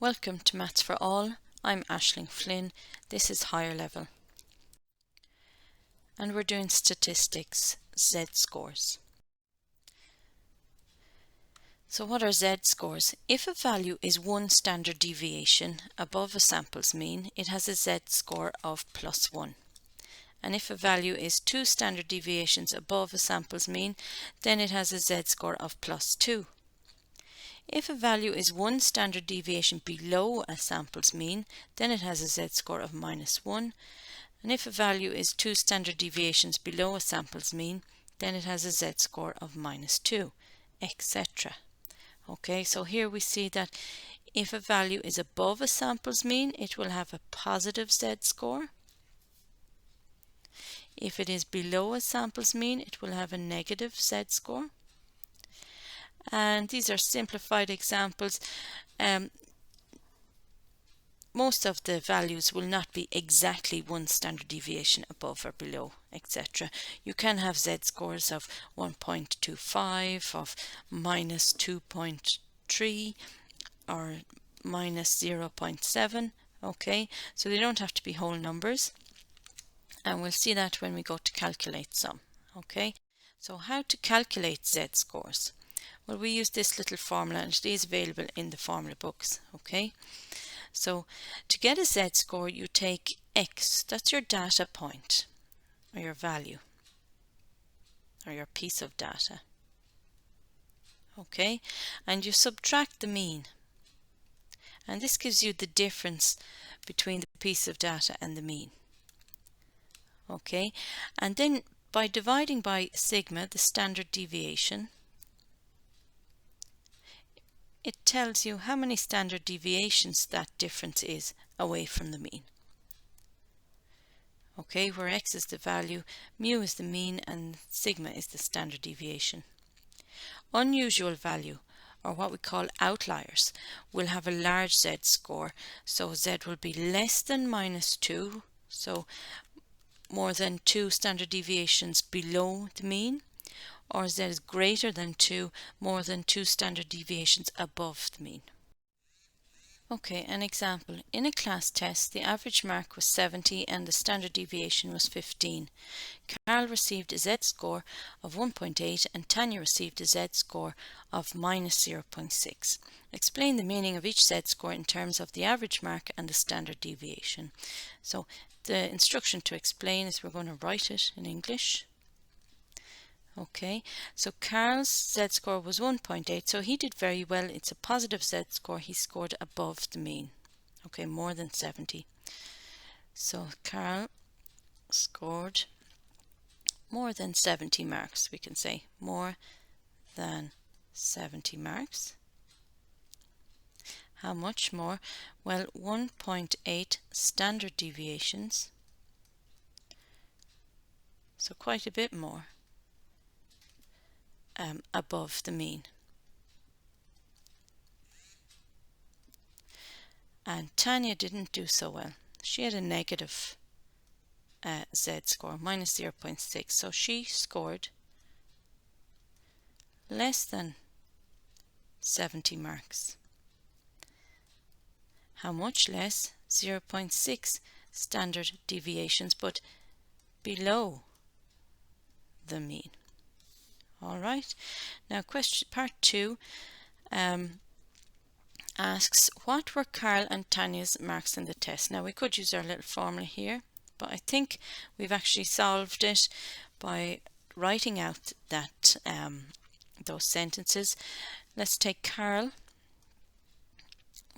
Welcome to Maths for All. I'm Aisling Flynn. This is higher level. And we're doing statistics, z-scores. So what are z-scores? If a value is one standard deviation above a sample's mean, it has a z-score of +1. And if a value is two standard deviations above a sample's mean, then it has a z-score of +2. If a value is one standard deviation below a sample's mean, then it has a z-score of -1. And if a value is two standard deviations below a sample's mean, then it has a z-score of -2, etc. Okay, so here we see that if a value is above a sample's mean, it will have a positive z-score. If it is below a sample's mean, it will have a negative z-score. And these are simplified examples. Most of the values will not be exactly one standard deviation above or below, etc. You can have z-scores of 1.25, of -2.3, or -0.7. Okay, so they don't have to be whole numbers. And we'll see that when we go to calculate some. Okay, so how to calculate z-scores? Well, we use this little formula, and it is available in the formula books. Okay, so to get a z-score, you take x, that's your data point, or your value, or your piece of data. Okay, and you subtract the mean, and this gives you the difference between the piece of data and the mean. Okay, and then by dividing by sigma, the standard deviation, it tells you how many standard deviations that difference is away from the mean. Okay, where x is the value, mu is the mean, and sigma is the standard deviation. Unusual value, or what we call outliers, will have a large z-score, so z will be less than -2, so more than 2 standard deviations below the mean, or z is greater than 2, more than 2 standard deviations above the mean. Okay, an example. In a class test, the average mark was 70 and the standard deviation was 15. Carl received a z-score of 1.8 and Tanya received a z-score of -0.6. Explain the meaning of each z-score in terms of the average mark and the standard deviation. So the instruction to explain is we're going to write it in English. Okay, so Carl's z-score was 1.8, so he did very well. It's a positive z-score. He scored above the mean. Okay, more than 70. So Carl scored more than 70 marks, we can say. More than 70 marks. How much more? Well, 1.8 standard deviations. So quite a bit more. Above the mean. And Tanya didn't do so well. She had a negative z-score, -0.6, so she scored less than 70 marks. How much less? 0.6 standard deviations, but below the mean. All right, now question part 2 asks, what were Carl and Tanya's marks in the test? Now we could use our little formula here, but I think we've actually solved it by writing out that those sentences. Let's take Carl.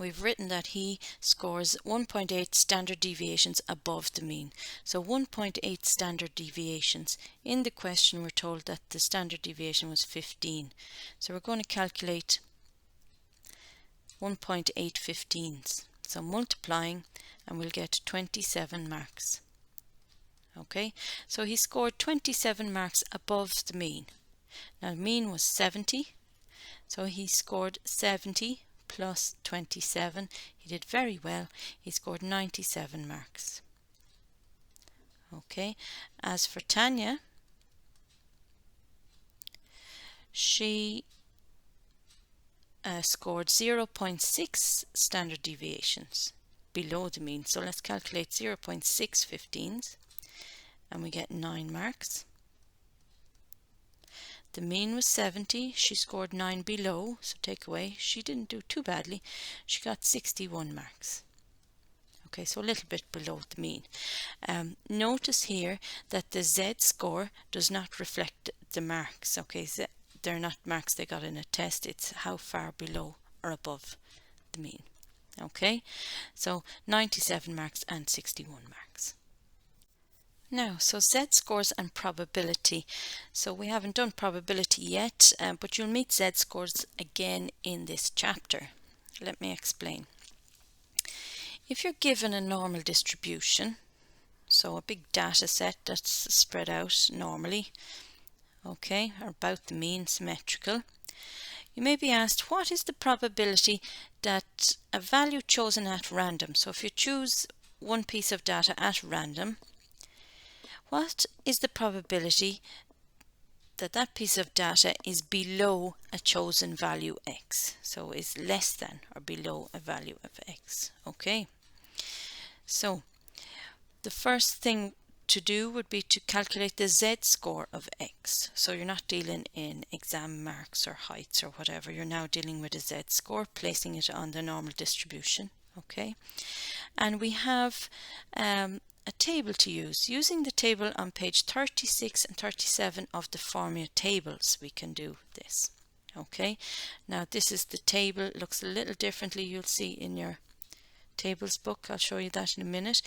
We've written that he scores 1.8 standard deviations above the mean. So 1.8 standard deviations. In the question we're told that the standard deviation was 15. So we're going to calculate 1.8 15s. So multiplying, and we'll get 27 marks. Okay, so he scored 27 marks above the mean. Now the mean was 70, so he scored 70 plus 27. He did very well. He scored 97 marks. Okay, as for Tanya, she scored 0.6 standard deviations below the mean. So let's calculate 0.615s and we get 9 marks. The mean was 70. She scored 9 below, so take away. She didn't do too badly. She got 61 marks. Okay, so a little bit below the mean. Notice here that the z-score does not reflect the marks. Okay, so they're not marks they got in a test. It's how far below or above the mean. Okay, so 97 marks and 61 marks. Now, so z-scores and probability. So we haven't done probability yet, but you'll meet z-scores again in this chapter. Let me explain. If you're given a normal distribution, so a big data set that's spread out normally, okay, or about the mean, symmetrical, you may be asked, what is the probability that a value chosen at random, so if you choose one piece of data at random, what is the probability that that piece of data is below a chosen value x, so is less than or below a value of x? Okay, so the first thing to do would be to calculate the z-score of x. So you're not dealing in exam marks or heights or whatever, you're now dealing with a z-score, placing it on the normal distribution. Okay, and we have a table to use. Using the table on page 36 and 37 of the formula tables, we can do this. Okay, now this is the table. It looks a little differently, you'll see in your tables book. I'll show you that in a minute.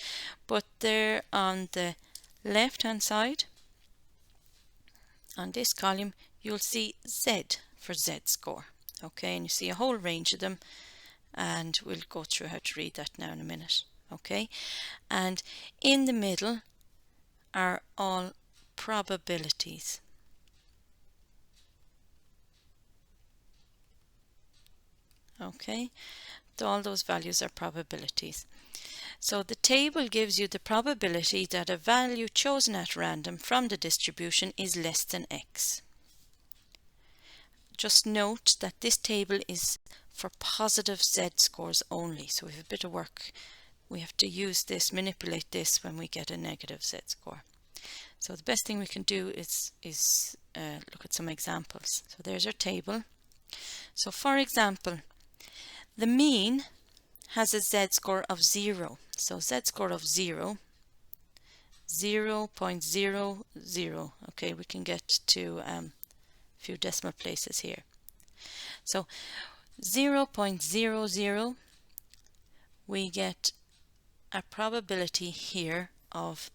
But there on the left hand side, on this column, you'll see Z for z-score. Okay, and you see a whole range of them, and we'll go through how to read that now in a minute. Okay, and in the middle are all probabilities. Okay, all those values are probabilities. So the table gives you the probability that a value chosen at random from the distribution is less than x. Just note that this table is for positive z-scores only, so we have a bit of work. We have to use this, manipulate this when we get a negative z-score. So the best thing we can do is look at some examples. So there's our table. So for example, the mean has a z-score of 0. So z-score of 0, 0.00. Okay, we can get to a few decimal places here. So 0.00, we get a probability here of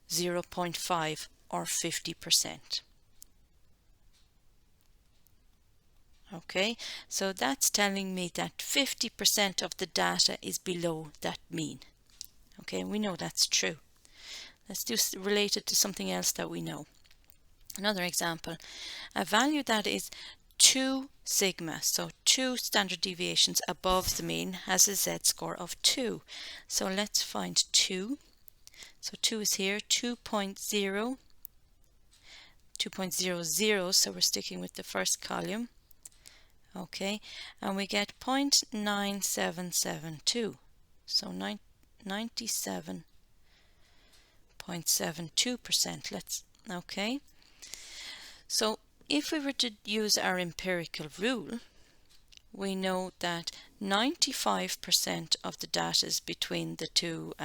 0.5 or 50%. Okay, so that's telling me that 50% of the data is below that mean. Okay, and we know that's true. Let's do related to something else that we know. Another example, a value that is 2 sigma, so 2 standard deviations above the mean, has a z-score of 2. So let's find 2. So 2 is here, 2.0, 2.00, so we're sticking with the first column. Okay, and we get 0.9772, so 97.72%. Okay, so if we were to use our empirical rule, we know that 95% of the data is between the two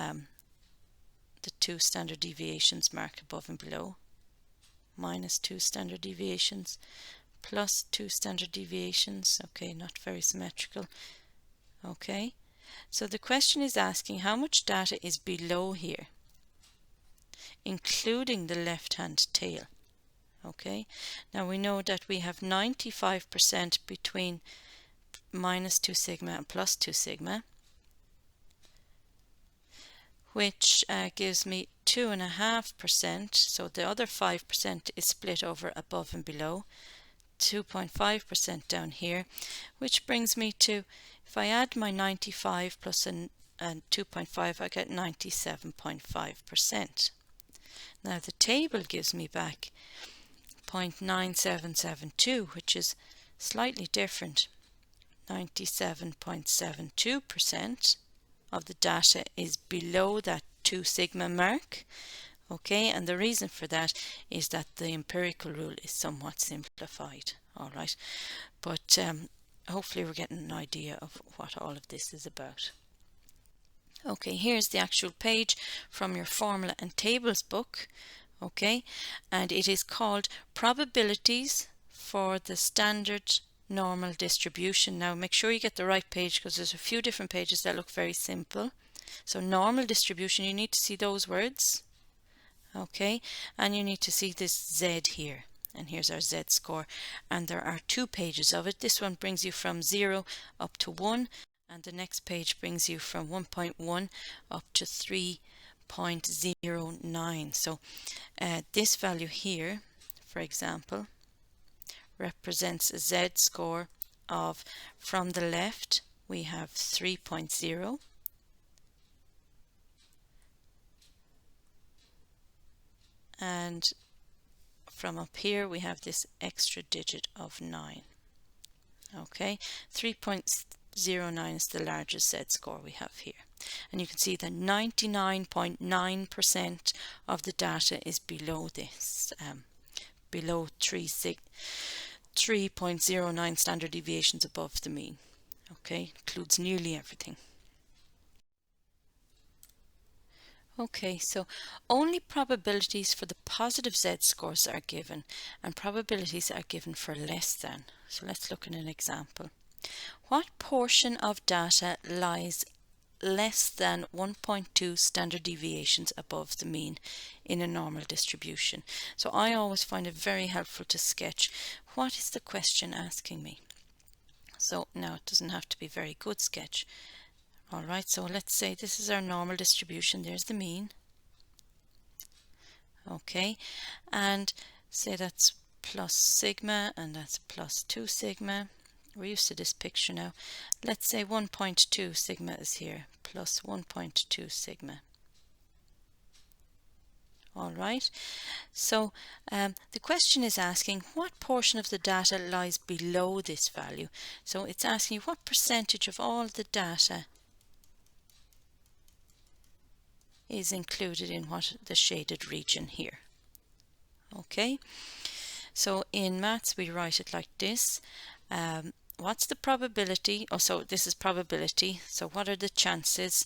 standard deviations marked above and below, minus 2 standard deviations, plus 2 standard deviations. Okay, not very symmetrical. Okay, so the question is asking how much data is below here, including the left hand tail. Okay, now we know that we have 95% between minus 2 sigma and plus 2 sigma, which gives me 2.5%. So the other 5% is split over above and below, 2.5% down here, which brings me to, if I add my 95 plus a 2.5, I get 97.5%. Now the table gives me back 0.9772, which is slightly different. 97.72% of the data is below that 2 sigma mark. Okay, and the reason for that is that the empirical rule is somewhat simplified. All right, but hopefully we're getting an idea of what all of this is about. Okay, here's the actual page from your formula and tables book. Okay, and it is called Probabilities for the Standard Normal Distribution. Now make sure you get the right page, because there's a few different pages that look very simple. So normal distribution, you need to see those words. Okay, and you need to see this Z here, and here's our Z score, and there are 2 pages of it. This one brings you from 0 up to 1, and the next page brings you from 1.1 up to 3.09. So this value here, for example, represents a Z score of, from the left we have 3.0, and from up here we have this extra digit of 9. Okay, 3.09 is the largest Z score we have here, and you can see that 99.9% of the data is below this, below 3.09 standard deviations above the mean. Okay, includes nearly everything. Okay, so only probabilities for the positive Z scores are given, and probabilities are given for less than. So let's look at an example. What portion of data lies less than 1.2 standard deviations above the mean in a normal distribution? So I always find it very helpful to sketch what is the question asking me. So now it doesn't have to be very good sketch. Alright, so let's say this is our normal distribution, there's the mean. Okay, and say that's plus sigma and that's plus 2 sigma. We're used to this picture now. Let's say 1.2 sigma is here, plus 1.2 sigma. Alright, so the question is asking what portion of the data lies below this value. So it's asking you what percentage of all the data is included in what the shaded region here. Okay, so in maths we write it like this. What's the probability? Oh, so this is probability. So what are the chances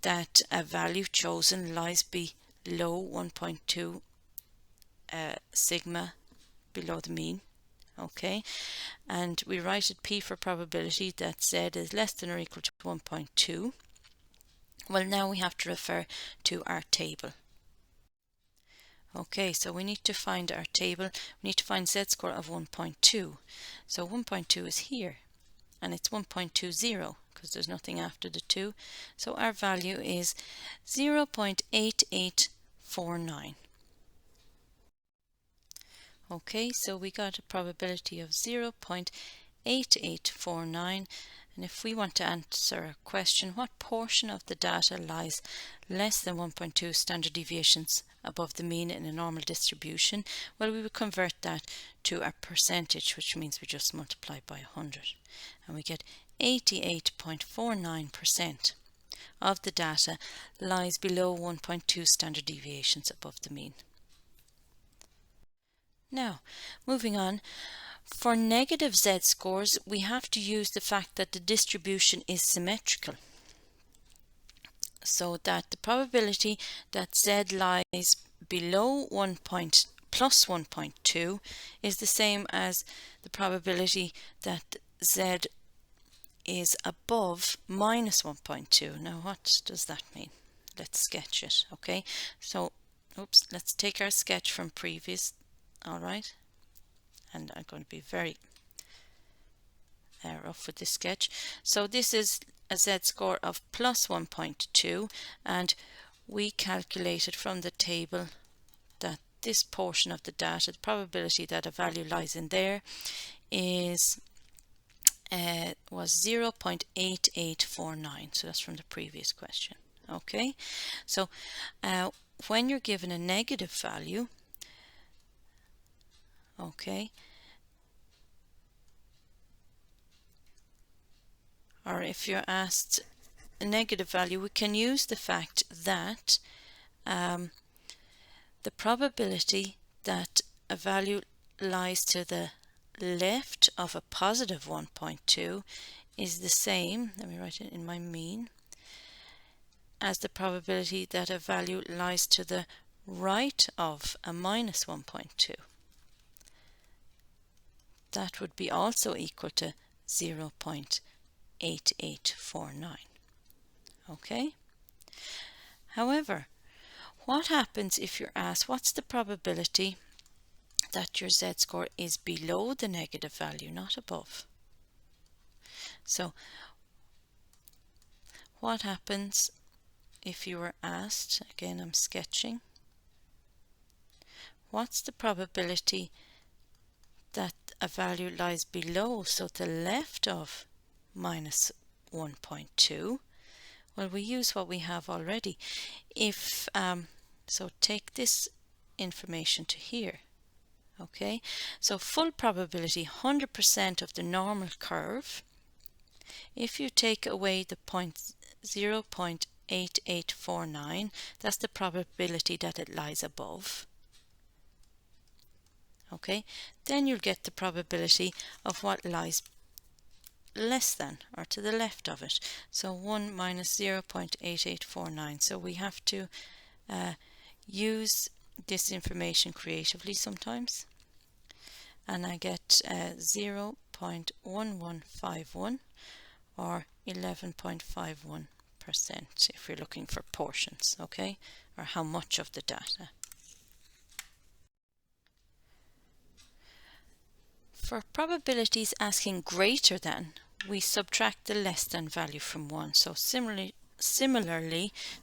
that a value chosen lies below 1.2 sigma below the mean? Okay, and we write it P for probability that Z is less than or equal to 1.2. Well, now we have to refer to our table. Okay, so we need to find our table. We need to find Z score of 1.2. So 1.2 is here, and it's 1.20 because there's nothing after the 2. So our value is 0.8849. Okay, so we got a probability of 0.8849. And if we want to answer a question, what portion of the data lies less than 1.2 standard deviations above the mean in a normal distribution? Well, we would convert that to a percentage, which means we just multiply by 100. And we get 88.49% of the data lies below 1.2 standard deviations above the mean. Now, moving on. For negative Z scores, we have to use the fact that the distribution is symmetrical, so that the probability that Z lies below plus 1.2 is the same as the probability that Z is above minus 1.2. Now, what does that mean? Let's sketch it. Okay, so let's take our sketch from previous. All right. And I'm going to be very rough with this sketch. So this is a Z score of plus 1.2, and we calculated from the table that this portion of the data, the probability that a value lies in there, was 0.8849. So that's from the previous question. Okay, so when you're given a negative value, okay, or if you're asked a negative value, we can use the fact that the probability that a value lies to the left of a positive 1.2 is the same, let me write it in my mean, as the probability that a value lies to the right of a minus 1.2. That would be also equal to 0.8849. Okay? However, what happens if you're asked what's the probability that your z-score is below the negative value, not above? So what happens if you were asked, again I'm sketching, what's the probability that a value lies below, so to the left of minus 1.2? Well, we use what we have already. If so take this information to here. Okay, so full probability, 100% of the normal curve. If you take away the 0.8849, that's the probability that it lies above. Okay, then you'll get the probability of what lies less than or to the left of it. So 1 minus 0.8849. So we have to use this information creatively sometimes, and I get 0.1151 or 11.51% if we're looking for portions, okay, or how much of the data. For probabilities asking greater than, we subtract the less than value from 1. So similarly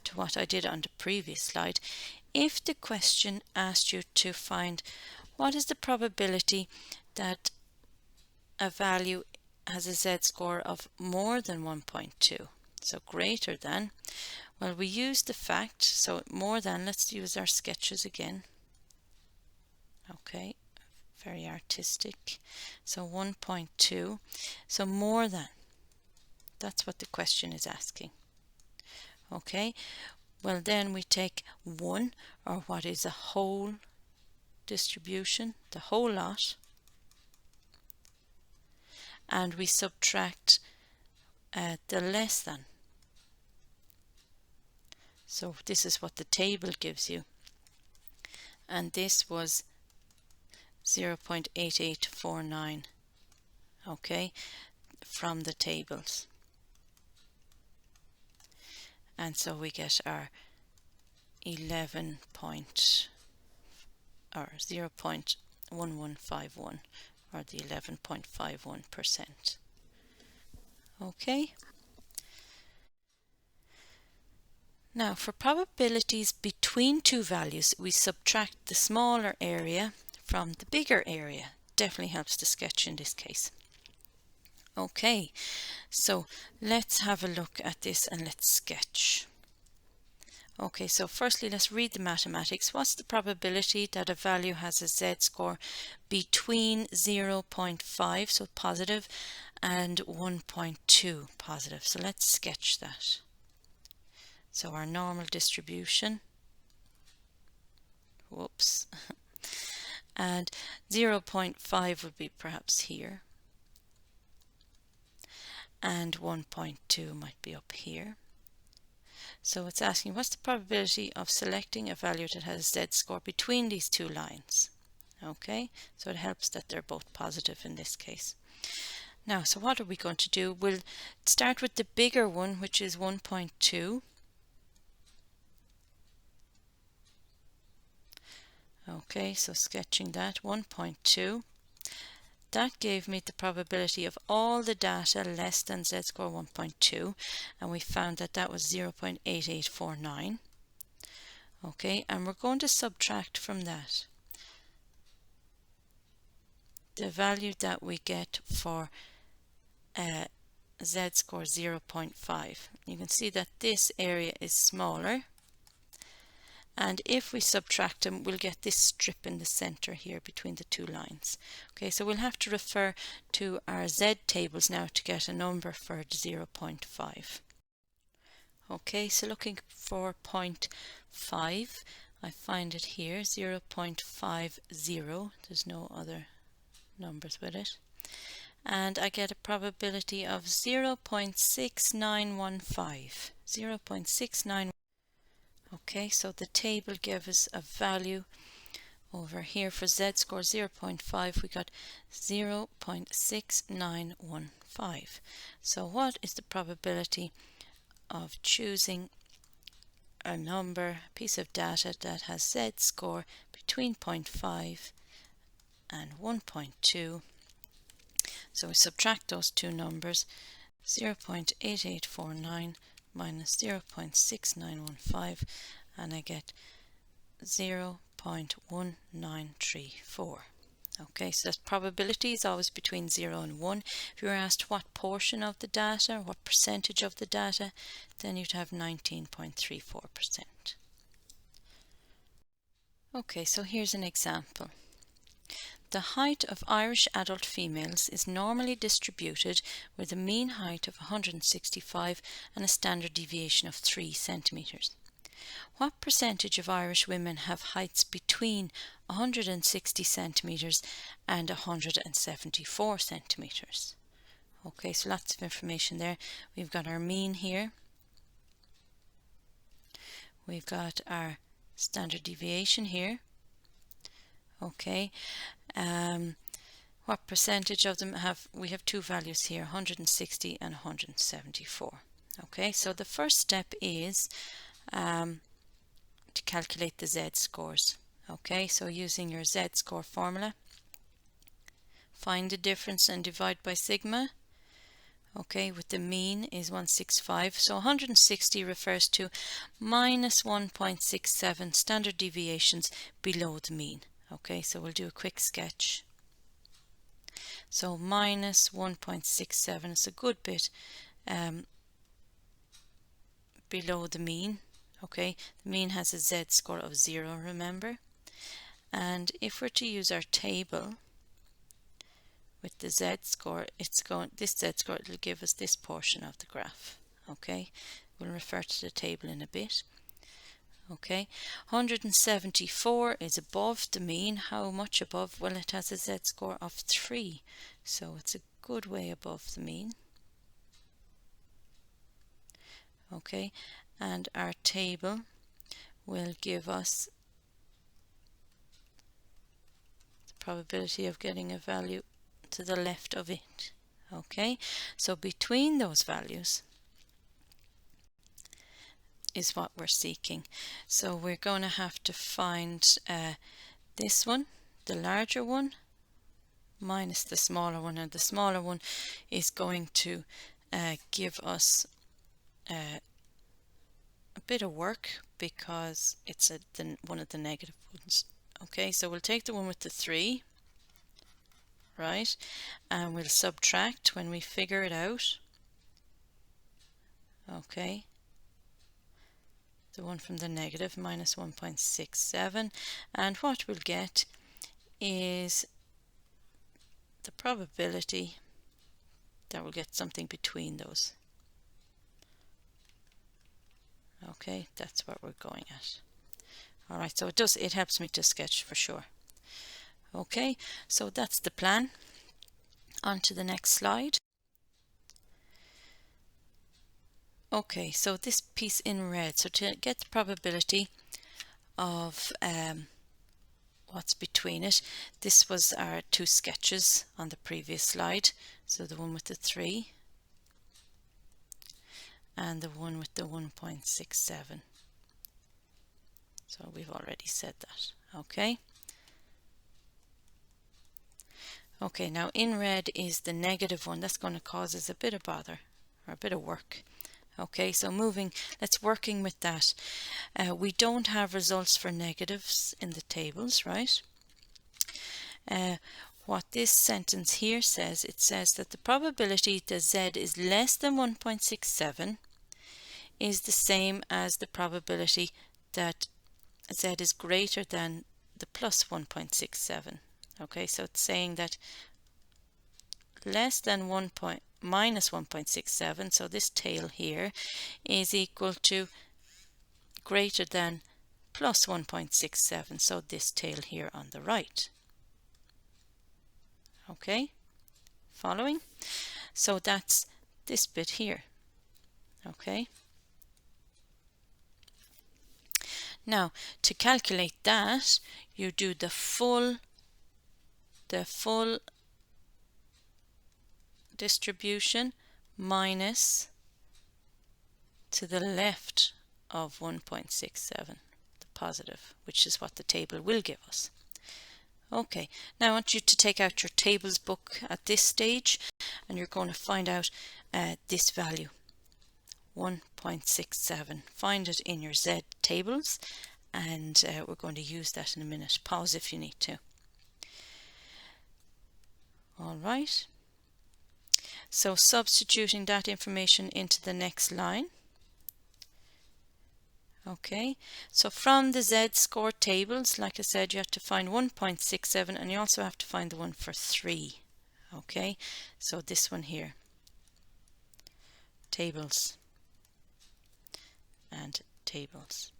to what I did on the previous slide, if the question asked you to find what is the probability that a value has a z-score of more than 1.2, so greater than, well, we use the fact, so more than, let's use our sketches again. Okay, very artistic. So 1.2, so more than, that's what the question is asking. Okay, well then we take 1, or what is a whole distribution, the whole lot, and we subtract the less than. So this is what the table gives you, and this was 0.8849, okay, from the tables. And so we get our 0.1151 or the 11.51%. Okay. Now for probabilities between two values, we subtract the smaller area from the bigger area. Definitely helps to sketch in this case. Okay, so let's have a look at this and let's sketch. Okay, so firstly let's read the mathematics. What's the probability that a value has a z-score between 0.5, so positive, and 1.2 positive? So let's sketch that. So our normal distribution, whoops, and 0.5 would be perhaps here, and 1.2 might be up here. So it's asking what's the probability of selecting a value that has a z-score between these two lines. Okay, so it helps that they're both positive in this case. Now, so what are we going to do? We'll start with the bigger one, which is 1.2. Okay, so sketching that, 1.2. That gave me the probability of all the data less than z-score 1.2, and we found that that was 0.8849. Okay, and we're going to subtract from that the value that we get for z-score 0.5. You can see that this area is smaller, and if we subtract them we'll get this strip in the center here between the two lines. Okay, so we'll have to refer to our Z tables now to get a number for the 0.5. Okay, so looking for 0.5, I find it here, 0.50, there's no other numbers with it, and I get a probability of 0.6915. 0.69. Okay, so the table gave us a value over here for z-score 0.5. We got 0.6915. So what is the probability of choosing a number, a piece of data that has z-score between 0.5 and 1.2? So we subtract those two numbers, 0.8849 minus 0.6915, and I get 0.1934. Okay, so that probability is always between 0 and 1. If you were asked what portion of the data, what percentage of the data, then you'd have 19.34%. Okay, so here's an example. The height of Irish adult females is normally distributed with a mean height of 165 and a standard deviation of 3 centimeters. What percentage of Irish women have heights between 160 centimeters and 174 centimeters? Okay, so lots of information there. We've got our mean here. We've got our standard deviation here. Okay, what percentage of them have, we have two values here, 160 and 174. Okay, so the first step is to calculate the z-scores. Okay, so using your z-score formula, find the difference and divide by sigma. Okay, with the mean is 165, so 160 refers to minus 1.67 standard deviations below the mean. Okay, so we'll do a quick sketch. So minus 1.67 is a good bit below the mean. Okay, the mean has a z-score of 0, remember. And if we're to use our table with the z-score, this z-score will give us this portion of the graph. Okay, we'll refer to the table in a bit. Okay, 174 is above the mean. How much above? Well, it has a z-score of 3, so it's a good way above the mean. Okay, and our table will give us the probability of getting a value to the left of it. Okay, so between those values is what we're seeking. So we're going to have to find this one, the larger one, minus the smaller one, and the smaller one is going to give us a bit of work because it's one of the negative ones. Okay, so we'll take the one with the 3, right, and we'll subtract when we figure it out. Okay, the one from the negative, minus 1.67, and what we'll get is the probability that we'll get something between those. Okay, that's what we're going at. Alright, so it helps me to sketch for sure. Okay, so that's the plan. On to the next slide. Okay, so this piece in red, so to get the probability of what's between it, this was our two sketches on the previous slide. So the one with the 3 and the one with the 1.67. So we've already said that. Okay. Okay, now in red is the negative one. That's going to cause us a bit of bother or a bit of work. Okay, so let's working with that. We don't have results for negatives in the tables, right? What this sentence here says, it says that the probability that z is less than 1.67 is the same as the probability that z is greater than the plus 1.67. Okay, so it's saying that less than minus 1.67, so this tail here is equal to greater than plus 1.67, so this tail here on the right. Okay, following? So that's this bit here. Okay. Now, to calculate that, you do the full distribution minus to the left of 1.67, the positive, which is what the table will give us. Okay, now I want you to take out your tables book at this stage, and you're going to find out this value, 1.67. Find it in your Z tables, and we're going to use that in a minute. Pause if you need to. All right. So substituting that information into the next line. Okay, so from the Z-score tables, like I said, you have to find 1.67, and you also have to find the one for 3. Okay, so this one here, tables and tables.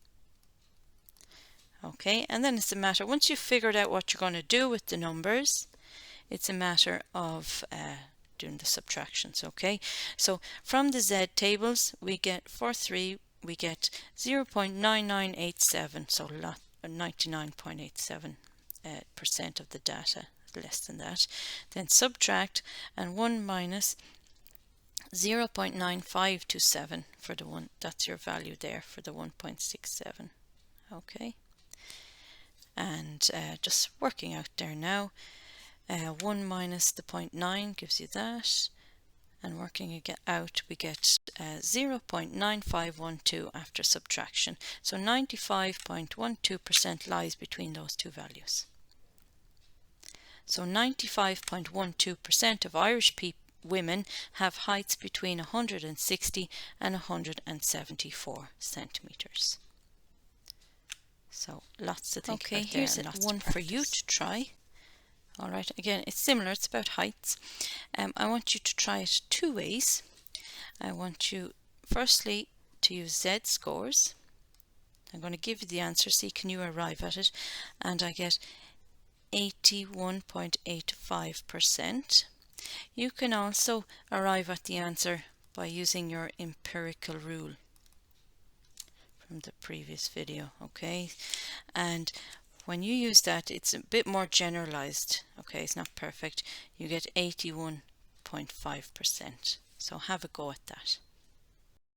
Okay, and then it's a matter, once you've figured out what you're going to do with the numbers, it's a matter of doing the subtractions. Okay, so from the Z tables, we get for 3, we get 0.9987, so 99.87% of the data, less than that. Then subtract, and 1 minus 0.9527 for the one, that's your value there for the 1.67. Okay, and just working out there now, 1 minus the 0.9 gives you that, and working it out, we get 0.9512 after subtraction. So 95.12% lies between those two values. So 95.12% of Irish women have heights between 160 and 174 centimeters. So lots to think about there. Here's one for you to try. Alright, again, it's similar, it's about heights. I want you to try it 2 ways. I want you firstly to use Z-scores. I'm going to give you the answer, see can you arrive at it, and I get 81.85%. You can also arrive at the answer by using your empirical rule from the previous video, okay? And when you use that, it's a bit more generalized. Okay, it's not perfect. You get 81.5%. So have a go at that.